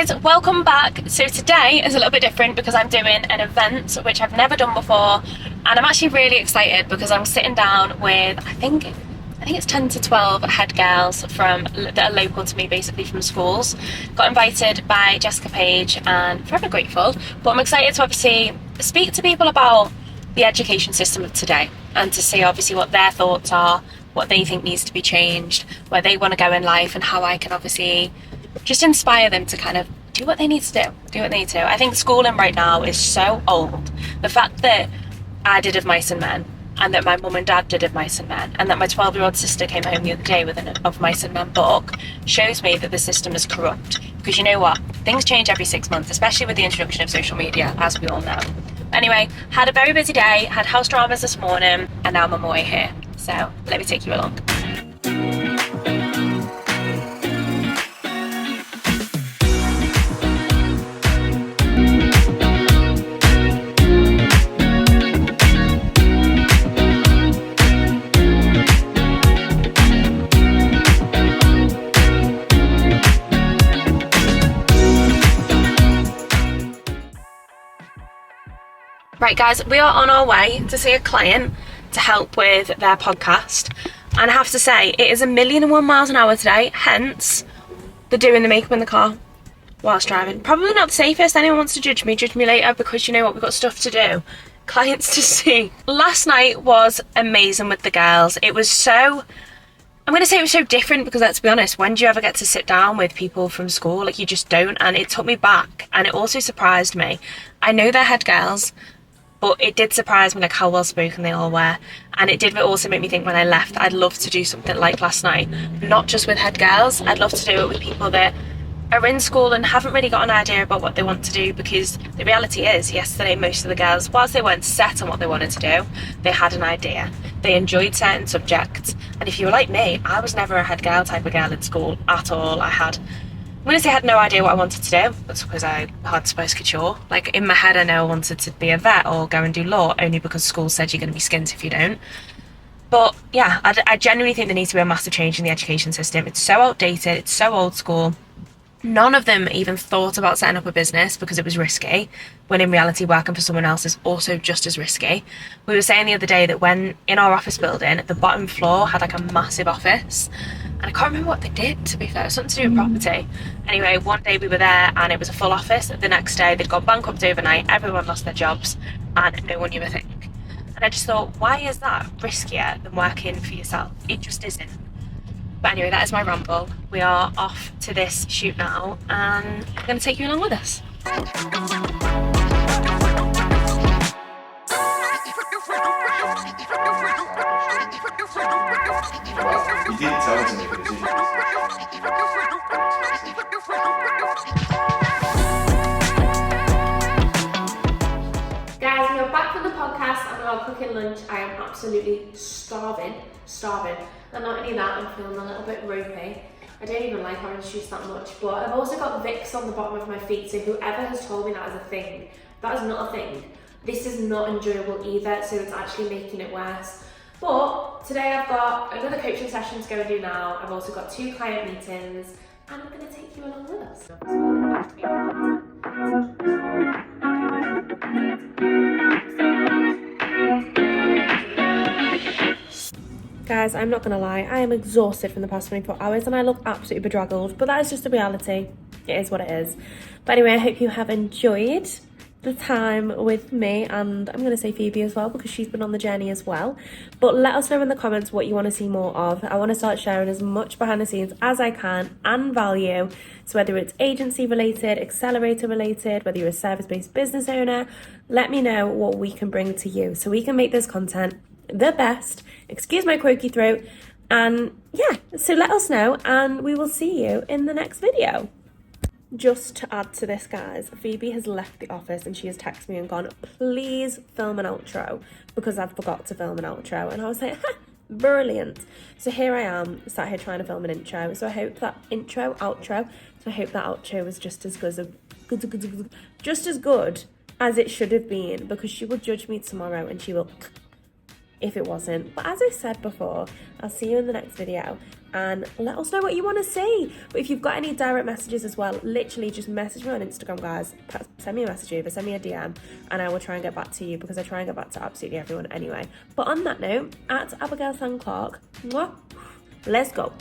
guys, welcome back. So today is a little bit different because I'm doing an event which I've never done before, and I'm actually really excited because I'm sitting down with I think it's 10 to 12 head girls that are local to me, basically from schools. Got invited by Jessica Page and forever grateful, but I'm excited to obviously speak to people about the education system of today and to see obviously what their thoughts are, what they think needs to be changed, where they want to go in life, and how I can obviously just inspire them to kind of do what they need to do what they need to. I think schooling right now is so old. The fact that I did Of Mice and Men, and that my mum and dad did Of Mice and Men, and that my 12-year-old sister came home the other day with an Of Mice and Men book, shows me that the system is corrupt. Because you know what? Things change every 6 months, especially with the introduction of social media, as we all know. Anyway, had a very busy day, had house dramas this morning, and now I'm on my way here. So let me take you along. Right guys, we are on our way to see a client to help with their podcast, and I have to say it is 1,000,001 miles an hour today, hence they're doing the makeup in the car whilst driving. Probably not the safest. Anyone wants to judge me later, because you know what, we've got stuff to do, clients to see. Last night was amazing with the girls. It was so, I'm going to say it was so different, because let's be honest, when do you ever get to sit down with people from school? Like, you just don't, and it took me back, and it also surprised me. I know they're head girls, but it did surprise me like how well spoken they all were, and it did also make me think when I left I'd love to do something like last night, not just with head girls. I'd love to do it with people that are in school and haven't really got an idea about what they want to do, because the reality is yesterday most of the girls, whilst they weren't set on what they wanted to do, they had an idea. They enjoyed certain subjects, and if you were like me, I was never a head girl type of girl in school at all. I'm going to say I had no idea what I wanted to do. That's because I had space couture. Like, in my head I know I wanted to be a vet or go and do law, only because school said you're going to be skint if you don't. But yeah, I genuinely think there needs to be a massive change in the education system. It's so outdated, it's so old school. None of them even thought about setting up a business because it was risky, when in reality working for someone else is also just as risky. We were saying the other day that when in our office building, the bottom floor had like a massive office, and I can't remember what they did, to be fair, something to do with property. Anyway, one day we were there and it was a full office. The next day they'd gone bankrupt overnight, everyone lost their jobs, and no one knew a thing. And I just thought, why is that riskier than working for yourself? It just isn't. But anyway, that is my ramble. We are off to this shoot now, and I'm going to take you along with us. You didn't tell us to make a decision. Guys, we are back from the podcast and we're all cooking lunch. I am absolutely starving. And not only that, I'm feeling a little bit ropey. I don't even like orange juice that much, but I've also got Vicks on the bottom of my feet, so whoever has told me that is a thing, that is not a thing. This is not enjoyable either, so it's actually making it worse. But today I've got another coaching session to go and do now. I've also got 2 client meetings, and I'm going to take you along with us. Guys, I'm not going to lie, I am exhausted from the past 24 hours and I look absolutely bedraggled, but that is just a reality. It is what it is. But anyway, I hope you have enjoyed the time with me, and I'm going to say Phoebe as well, because she's been on the journey as well. But let us know in the comments what you want to see more of. I want to start sharing as much behind the scenes as I can and value. So whether it's agency related, accelerator related, whether you're a service-based business owner, let me know what we can bring to you so we can make this content the best. Excuse my croaky throat. And yeah, so let us know, and we will see you in the next video. Just to add to this, guys, Phoebe has left the office and she has texted me and gone, please film an outro, because I forgot to film an outro. And I was like, brilliant. So here I am, sat here trying to film an intro. So I hope that outro was just as good as it should have been, because she will judge me tomorrow and she will if it wasn't. But as I said before, I'll see you in the next video. and let us know what you want to see. But if you've got any direct messages as well, literally just message me on Instagram, guys. Send me a message over, send me a DM, and I will try and get back to you, because I try and get back to absolutely everyone anyway. But on that note, at Abigail Clark, let's go.